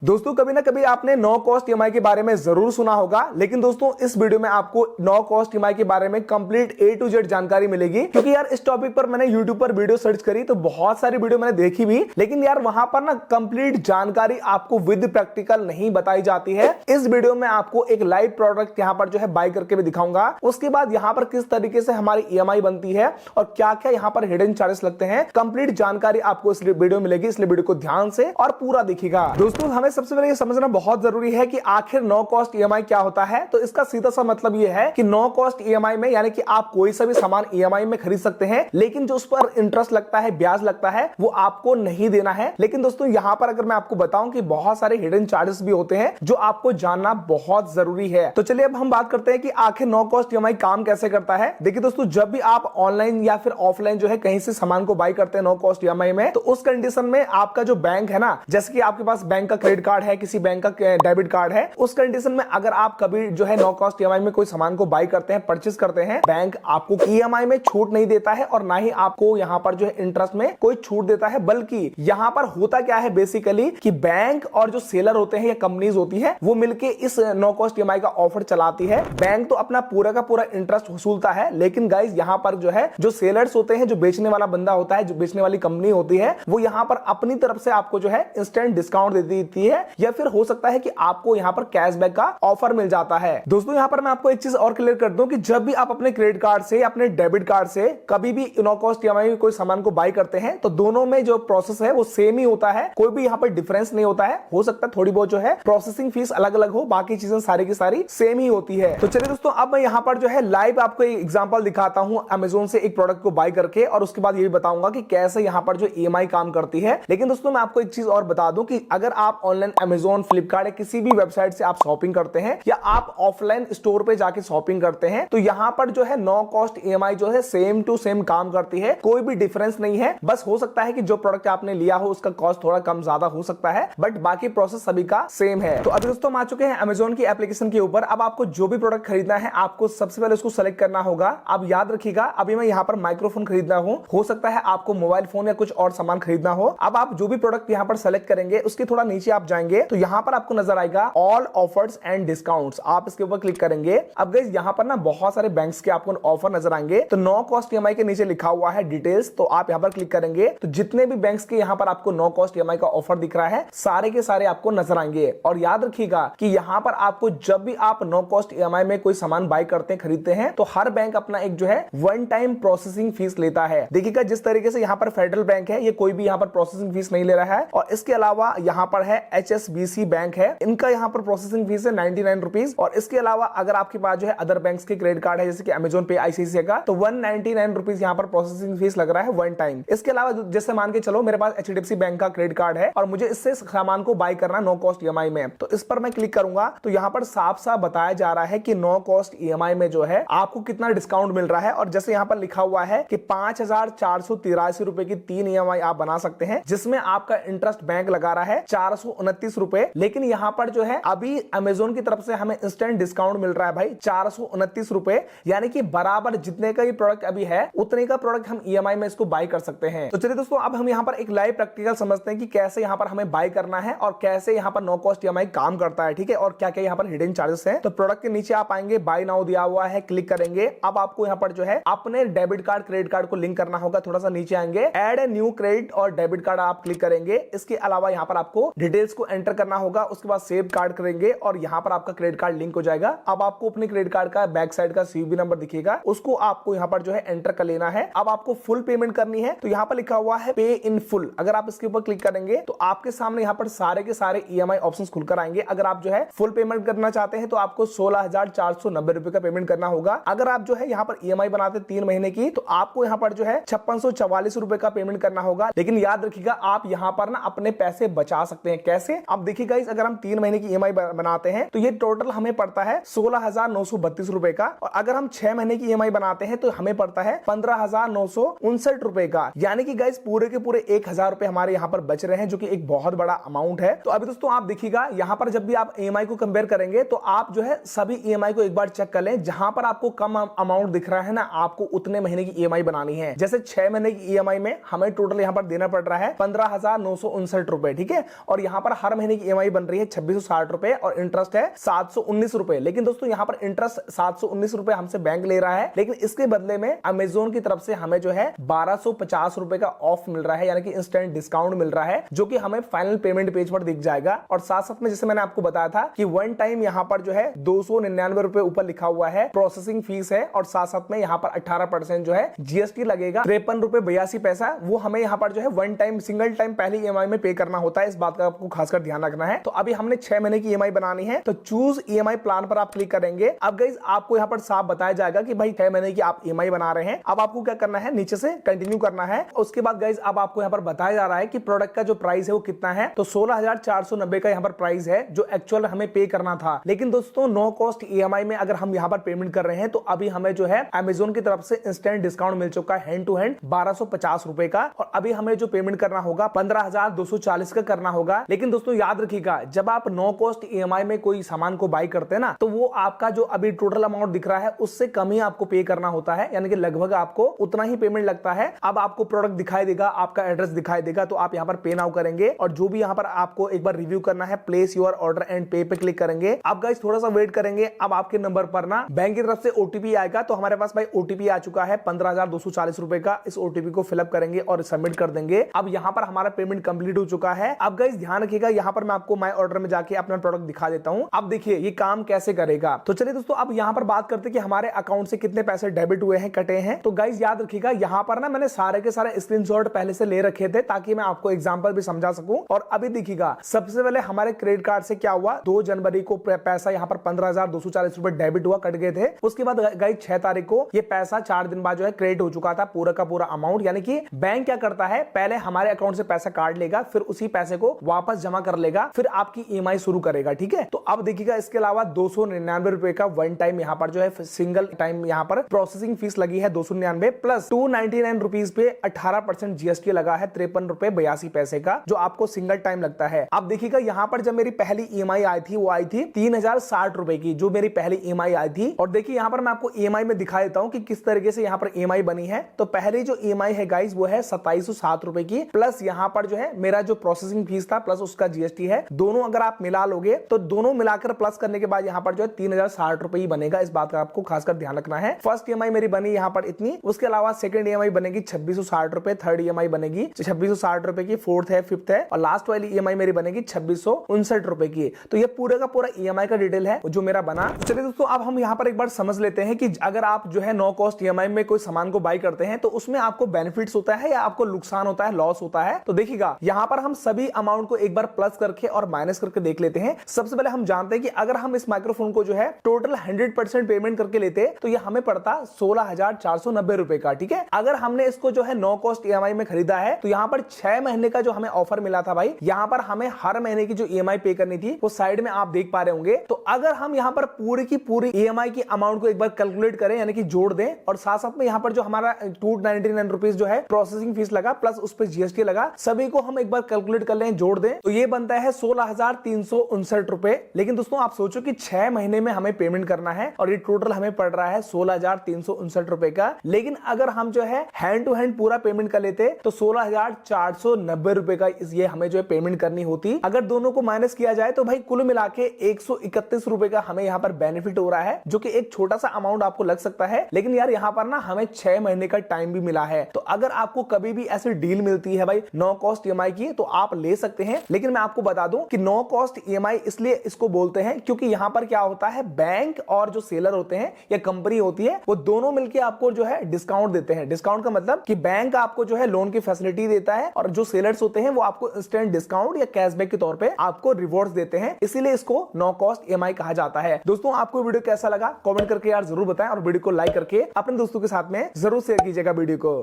दोस्तों कभी ना कभी आपने नो कॉस्ट ईएमआई के बारे में जरूर सुना होगा, लेकिन दोस्तों इस वीडियो में आपको नो कॉस्ट ईएमआई के बारे में कंप्लीट ए टू जेड जानकारी मिलेगी। क्योंकि यार इस टॉपिक पर मैंने यूट्यूब पर वीडियो सर्च करी तो बहुत सारी वीडियो मैंने देखी भी, लेकिन यार वहां पर ना कंप्लीट जानकारी आपको विद प्रैक्टिकल नहीं बताई जाती है। इस वीडियो में आपको एक लाइव प्रोडक्ट यहाँ पर जो है बाय करके भी दिखाऊंगा, उसके बाद यहाँ पर किस तरीके से हमारी ईएमआई बनती है और क्या क्या यहाँ पर हिडन चार्जेस लगते हैं, कंप्लीट जानकारी आपको इस वीडियो मिलेगी। इसलिए वीडियो को ध्यान से और पूरा देखिएगा। दोस्तों हमें सबसे पहले ये समझना बहुत जरूरी है कि आखिर नो कॉस्ट ईएमआई क्या होता है। तो इसका सीधा सा मतलब ये है कि नो कॉस्ट ईएमआई में यानी कि आप कोई सा भी सामान ईएमआई में खरीद सकते हैं, लेकिन जो उस पर इंटरेस्ट लगता है, ब्याज लगता है, वो आपको नहीं देना है। लेकिन दोस्तों यहां पर अगर मैं आपको बताऊं कि बहुत सारे हिडन चार्जेस भी होते हैं जो आपको जानना बहुत जरूरी है। तो चलिए अब हम बात करते हैं कि आखिर नो कॉस्ट ईएमआई काम कैसे करता है। देखिए दोस्तों, जब भी आप ऑनलाइन या फिर ऑफलाइन जो है कहीं से सामान को बाय करते हैं नो कॉस्ट ईएमआई में, तो उस कंडीशन में आपका जो बैंक है ना, जैसे कि आपके पास बैंक का क्रेडिट कार्ड है, किसी बैंक का डेबिट कार्ड है, उस कंडीशन में अगर आप कभी जो है नो कॉस्ट ईएमआई में कोई सामान को बाय करते हैं, परचेज करते हैं, बैंक आपको ईएमआई में छूट नहीं देता है और ना ही आपको यहां पर जो है इंटरेस्ट में कोई छूट देता है। बल्कि यहां पर होता क्या है बेसिकली कि बैंक और जो सेलर होते हैं या कंपनीज होती है वो मिलके इस नो कॉस्ट ईएमआई का ऑफर चलाती है। बैंक तो अपना पूरा का पूरा इंटरेस्ट वसूलता है, लेकिन गाइस यहां पर जो है जो सेलर्स होते हैं, जो बेचने वाला बंदा होता है, जो बेचने वाली कंपनी होती है, वो यहां पर अपनी तरफ से आपको जो है इंस्टेंट डिस्काउंट दे देती है, या फिर हो सकता है कि आपको यहां पर कैशबैक का ऑफर मिल जाता है। दोस्तों यहां पर मैं आपको एक चीज और क्लियर कर दूं कि जब भी आप अपने क्रेडिट कार्ड से, अपने डेबिट कार्ड से कभी भी नो कॉस्ट ईएमआई में कोई सामान को बाय करते हैं, तो दोनों में जो प्रोसेस है वो सेम ही होता है, कोई भी यहां पर डिफरेंस नहीं होता है। हो सकता है थोड़ी बहुत जो है प्रोसेसिंग फीस अलग अलग हो, बाकी चीजें सारी की सारी सेम ही होती है। तो चलिए दोस्तों, अब मैं यहां पर जो है लाइव आपको एक एग्जांपल दिखाता हूं अमेज़न से एक प्रोडक्ट को बाय करके, और उसके बाद ये भी बताऊंगा कि कैसे यहां पर जो ईएमआई काम करती है। लेकिन दोस्तों मैं आपको एक चीज और बता दूं कि अगर आप ऑनलाइन अमेज़न, फ्लिपकार्ट या किसी भी वेबसाइट से आप शॉपिंग करते हैं या आप ऑफलाइन स्टोर पे जाके शॉपिंग करते हैं, तो यहां पर जो है नो कॉस्ट ईएमआई जो है सेम टू सेम काम करती है, कोई भी डिफरेंस नहीं है। बस हो सकता है कि जो प्रोडक्ट आपने लिया हो उसका कॉस्ट थोड़ा कम ज्यादा हो सकता है, बट बाकी प्रोसेस सभी का सेम है। तो अभी दोस्तों हम आ चुके हैं अमेज़न की एप्लीकेशन के ऊपर। अब आपको जो भी प्रोडक्ट खरीदना है, आपको सबसे पहले उसको सेलेक्ट करना होगा। अब याद रखिएगा, अभी मैं यहां पर माइक्रोफोन खरीदना हो सकता है आपको मोबाइल फोन या कुछ और सामान खरीदना हो। अब आप जो भी प्रोडक्ट यहां पर सेलेक्ट करेंगे, उसके थोड़ा नीचे आप जाएंगे तो यहां पर आपको नजर आएगा ऑल ऑफर्स एंड डिस्काउंट्स। आप इसके ऊपर क्लिक करेंगे। अब गाइस यहां पर ना बहुत सारे बैंक्स के आपको ऑफर नजर आएंगे। तो नो कॉस्ट ईएमआई के नीचे लिखा हुआ है डिटेल्स, तो आप यहां पर क्लिक करेंगे तो जितने भी बैंक्स के यहां पर आपको नो कॉस्ट ईएमआई का ऑफर दिख रहा है, सारे के सारे आपको नजर आएंगे। और याद रखिएगा कि यहां पर आपको जब भी आप नो कॉस्ट ईएमआई में कोई सामान बाय करते हैं, खरीदते हैं, तो हर बैंक अपना एक जो है वन टाइम प्रोसेसिंग फीस लेता है। देखिएगा जिस तरीके से यहां पर फेडरल बैंक है, ये कोई भी यहां पर प्रोसेसिंग फीस नहीं ले रहा है। और इसके अलावा यहां पर है एचएसबीसी बैंक है, इनका यहां पर प्रोसेसिंग फीस है 99 रुपीज। और इसके अलावा अगर आपके पास जो है अदर बैंक्स के क्रेडिट कार्ड है, जैसे कि अमेज़न पे, आईसीआईसीआई का, तो 199 रुपीज यहां पर प्रोसेसिंग फीस लग रहा है वन टाइम। इसके अलावा जैसे मान के चलो मेरे पास एचडीएफसी बैंक का क्रेडिट कार्ड है और मुझे इससे सामान को बाय करना नो कॉस्ट ईएमआई में, तो इस पर मैं क्लिक करूंगा तो यहां पर साफ साफ बताया जा रहा है कि नो कॉस्ट ईएमआई में जो है आपको कितना डिस्काउंट मिल रहा है। और जैसे यहां पर लिखा हुआ है कि 5,483 रुपए की 3 ईएमआई आप बना सकते हैं, जिसमें आपका इंटरेस्ट बैंक लगा रहा है 429 रुपए। लेकिन यहां पर जो है अभी अमेज़न की तरफ से हमें इंस्टेंट डिस्काउंट मिल रहा है भाई 429 रुपए, यानी कि बराबर जितने का ये प्रोडक्ट अभी है उतने का प्रोडक्ट हम ईएमआई में इसको बाय कर सकते हैं। तो चलिए दोस्तों, अब हम यहां पर एक लाइव प्रैक्टिकल समझते हैं कि कैसे यहां पर हमें बाय करना है और कैसे यहां पर नो कॉस्ट ईएमआई काम करता है, ठीक है, और क्या क्या यहां पर हिडन चार्जेस हैं। तो प्रोडक्ट के नीचे आप आएंगे, बाय नाउ दिया हुआ है, क्लिक करेंगे। अब आपको यहां पर जो है अपने डेबिट कार्ड, क्रेडिट कार्ड को लिंक करना होगा। थोड़ा सा नीचे आएंगे, ऐड ए न्यू क्रेडिट और डेबिट कार्ड आप क्लिक करेंगे। इसके अलावा यहां पर आपको डिटेल्स को एंटर करना होगा, उसके बाद सेव कार्ड करेंगे और यहां पर आपका क्रेडिट कार्ड लिंक हो जाएगा। अब आपको अपने क्रेडिट कार्ड का बैक साइड का सीवीवी नंबर दिखेगा, उसको आपको यहां पर जो है एंटर कर लेना है। अब आपको फुल पेमेंट करनी है, तो यहां पर लिखा हुआ है पे इन फुल। अगर आप इसके ऊपर क्लिक करेंगे तो आपके सामने यहां पर सारे के सारे ईएमआई ऑप्शंस खुलकर आएंगे। अगर आप जो है फुल पेमेंट करना चाहते हैं तो आपको 16,490 रुपए का पेमेंट करना होगा। अगर आप जो है यहां पर ईएमआई बनाते 3 महीने की, तो आपको यहां पर जो है 5644 रुपए का पेमेंट करना होगा। लेकिन याद रखिएगा आप यहां पर ना अपने पैसे बचा सकते हैं। कैसे? अब देखिएगा, अगर हम 3 महीने की ईएमआई बनाते हैं तो ये टोटल हमें पड़ता है 16,932 रुपए का, और अगर हम 6 महीने की ईएमआई बनाते हैं तो हमें पड़ता है 15,959 रुपए का। यानी कि गाइस पूरे के पूरे 1,000 रुपए हमारे यहां पर बच रहे हैं, जो कि एक बहुत बड़ा अमाउंट है। तो अभी दोस्तों आप देखिएगा, यहां पर जब भी आप ईएमआई को कंपेयर करेंगे तो आप जो है सभी ईएमआई को एक बार चेक कर लें। जहां पर आपको कम अमाउंट दिख रहा है ना, आपको उतने महीने की ईएमआई बनानी है। जैसे 6 महीने की ईएमआई में हमें टोटल यहां पर देना पड़ रहा है 15,959 रुपए, ठीक है। और यहां पर पर हर महीने की ईएमआई बन रही है 2660 रुपए और इंटरेस्ट है 719 रुपए। लेकिन दोस्तों यहाँ पर इंटरेस्ट 719 रुपए हमसे बैंक ले रहा है, लेकिन इसके बदले में अमेजोन की तरफ से हमें जो है 1250 रुपए का ऑफ मिल रहा है, यानी कि इंस्टेंट डिस्काउंट मिल रहा है, जो कि हमें फाइनल पेमेंट पेज पर दिख जाएगा। और साथ साथ में जैसे मैंने आपको बताया था कि वन टाइम यहाँ पर जो है 299 रुपए ऊपर लिखा हुआ है प्रोसेसिंग फीस है, और साथ साथ में यहाँ पर 18% जो है जीएसटी लगेगा, 53 रुपए 82 पैसा, वो हमें यहाँ पर जो है वन टाइम सिंगल टाइम पहली ईएमआई में पे करना होता है। इस बात का आपको खासकर ध्यान रखना है। तो अभी हमने 6 महीने की ईएमआई बनानी है, तो चूज ईएमआई प्लान पर आप क्लिक करेंगे। अब गाइस आपको यहाँ पर साफ बताया जाएगा कि भाई 6 महीने की आप ईएमआई बना रहे हैं। अब आपको क्या करना है, नीचे से कंटिन्यू करना है। उसके बाद गाइस अब आपको यहाँ पर बताया जा रहा है कि प्रोडक्ट का जो प्राइस है वो कितना है। तो 16,490 का यहाँ पर प्राइस है जो एक्चुअल हमें पे करना था। लेकिन दोस्तों नो कॉस्ट ईएमआई में अगर हम यहाँ पर पेमेंट कर रहे हैं तो अभी हमें जो है अमेजोन की तरफ से इंस्टेंट डिस्काउंट मिल चुका है हैंड टू हैंड 1250 रुपए का, और अभी हमें जो पेमेंट करना होगा 15,240 का करना होगा। लेकिन दोस्तों याद रखिएगा, जब आप नो कॉस्ट ईएमआई में कोई सामान को बाई करते हैं ना, तो वो आपका जो अभी टोटल अमाउंट दिख रहा है उससे कम ही आपको पे करना होता है, यानी कि लगभग आपको उतना ही पेमेंट लगता है। अब आपको प्रोडक्ट दिखाई देगा, आपका एड्रेस दिखाई देगा, तो आप यहाँ पर पे नाउ करेंगे, और जो भी यहाँ पर आपको एक बार रिव्यू करना है प्लेस योर ऑर्डर एंड पे पे क्लिक करेंगे। अब गाइस थोड़ा सा वेट करेंगे। अब आपके नंबर पर ना बैंक की तरफ से ओटीपी आएगा। तो हमारे पास भाई ओटीपी आ चुका है 15,240 रुपए का। इस ओटीपी को फिलअप करेंगे और सबमिट कर देंगे। अब यहाँ पर हमारा पेमेंट कंप्लीट हो चुका है। अब गाइस ध्यान रखिएगा, यहाँ पर मैं आपको माय ऑर्डर में जाके अपना प्रोडक्ट दिखा देता हूँ। अब देखिए ये काम कैसे करेगा। तो चलिए दोस्तों अब यहाँ पर बात करते हैं कि हमारे अकाउंट से कितने पैसे डेबिट हुए हैं, कटे हैं। तो गाइस याद रखिएगा, यहाँ पर ना मैंने सारे के सारे स्क्रीनशॉट पहले से ले रखे थे ताकि मैं आपको एग्जांपल भी समझा सकूं। और अभी देखिएगा, सबसे पहले हमारे क्रेडिट कार्ड से क्या हुआ, 2 जनवरी को पैसा यहाँ पर 15,240 रुपए डेबिट हुआ, कट गए थे। उसके बाद गाइस 6 तारीख को ये पैसा 4 दिन बाद जो है क्रेडिट हो चुका था पूरा का पूरा अमाउंट। यानी कि बैंक क्या करता है, पहले हमारे अकाउंट से पैसा काट लेगा, फिर उसी पैसे को वापस जमा कर लेगा, फिर आपकी ईएमआई शुरू करेगा। ठीक है, तो अब देखिएगा इसके अलावा 299 रुपए का वन टाइम यहाँ पर जो है सिंगल टाइम यहाँ पर प्रोसेसिंग फीस लगी है 299 प्लस 299 रुपीज पे 18% जीएसटी लगा है 53 रुपए 82 पैसे का, जो आपको सिंगल टाइम लगता है। अब देखिएगा यहाँ पर जब मेरी पहली ईएमआई आई थी वो आई थी 3,060 रुपए की, जो मेरी पहली ईएमआई आई थी। और देखिए यहाँ पर मैं आपको ईएमआई में दिखा देता हूँ कि किस तरीके से यहाँ पर ईएमआई बनी है। तो पहली जो ईएमआई है गाइस वो है 2707 रुपए की, प्लस यहाँ पर जो है मेरा जो प्रोसेसिंग फीस था प्लस उसका जीएसटी है। दोनों अगर आप मिला लोगे तो दोनों मिलाकर प्लस करने के बाद यहाँ पर जो है 3,060 रुपए ही बनेगा। इस बात का आपको खासकर ध्यान रखना है। फर्स्ट ईएमआई मेरी बनी यहाँ पर इतनी, उसके अलावा सेकंड ईएमआई बनेगी 2660 रुपए, थर्ड ईएमआई बनेगी 2660 रुपए की, फोर्थ है, फिफ्थ है, और लास्ट वाली ईएमआई मेरी बनेगी 2659 रुपए की। तो ये पूरा का पूरा ईएमआई का डिटेल है जो मेरा बना। चलिए दोस्तों अब हम यहाँ पर एक बार समझ लेते हैं कि अगर आप जो है नो कॉस्ट ईएमआई में कोई सामान को बाई करते हैं तो उसमें आपको बेनिफिट्स होता है या आपको नुकसान होता है, लॉस होता है। तो देखिएगा यहाँ पर हम सभी अमाउंट को एक बार प्लस करके और माइनस करके देख लेते हैं। सबसे पहले हम जानते हैं कि अगर हम इस माइक्रोफोन को जो है टोटल 100% पेमेंट करके लेते तो ये हमें पड़ता 16,490 रुपए का। ठीक है, अगर हमने इसको जो है नो कॉस्ट ईएमआई में खरीदा है तो यहाँ पर 6 महीने का जो हमें ऑफर मिला था भाई, यहाँ पर हमें हर महीने की जो ईएमआई पे करनी थी वो साइड में आप देख पा रहे होंगे। तो अगर हम यहाँ पर पूरी की पूरी ईएमआई की अमाउंट को एक बार कैलकुलेट करें, यानी कि जोड़ दें, और साथ साथ में यहाँ पर जो हमारा 299 रुपीज जो है प्रोसेसिंग फीस लगा प्लस उस पर जीएसटी लगा, सभी को हम एक बार कैलकुलेट कर लें, जोड़ दें, तो ये बनता है 16,359 रुपए। लेकिन दोस्तों आप सोचो कि 6 महीने में हमें पेमेंट करना है और ये टोटल हमें पड़ रहा है 16,359 रुपए का। लेकिन अगर हम जो है हैंड टू हैंड पूरा पेमेंट कर लेते तो 16,490 रुपए का ये हमें जो है पेमेंट करनी होती। अगर दोनों को माइनस किया जाए तो भाई कुल मिला के 131 रुपए का हमें यहाँ पर बेनिफिट हो रहा है, जो कि एक छोटा सा अमाउंट आपको लग सकता है। लेकिन यार यहाँ पर ना हमें 6 महीने का टाइम भी मिला है। तो अगर आपको कभी भी ऐसी डील मिलती है भाई नो कॉस्ट ईएमआई की तो आप ले सकते हैं। लेकिन मैं आपको बता दूं कि नो कॉस्ट ईएमआई इसलिए इसको बोलते हैं क्योंकि यहाँ पर क्या होता है, बैंक और जो सेलर होते हैं या कंपनी होती है वो दोनों मिलकर आपको जो है डिस्काउंट देते हैं। डिस्काउंट का मतलब कि बैंक आपको जो है लोन की फैसिलिटी देता है और जो सेलर्स होते हैं वो आपको इंस्टेंट डिस्काउंट या कैशबैक के तौर पे आपको रिवॉर्ड्स देते हैं, इसीलिए इसको नो कॉस्ट ईएमआई कहा जाता है। दोस्तों आपको वीडियो कैसा लगा कमेंट करके यार जरूर बताएं, और वीडियो को लाइक करके अपने दोस्तों के साथ में जरूर शेयर कीजिएगा वीडियो को।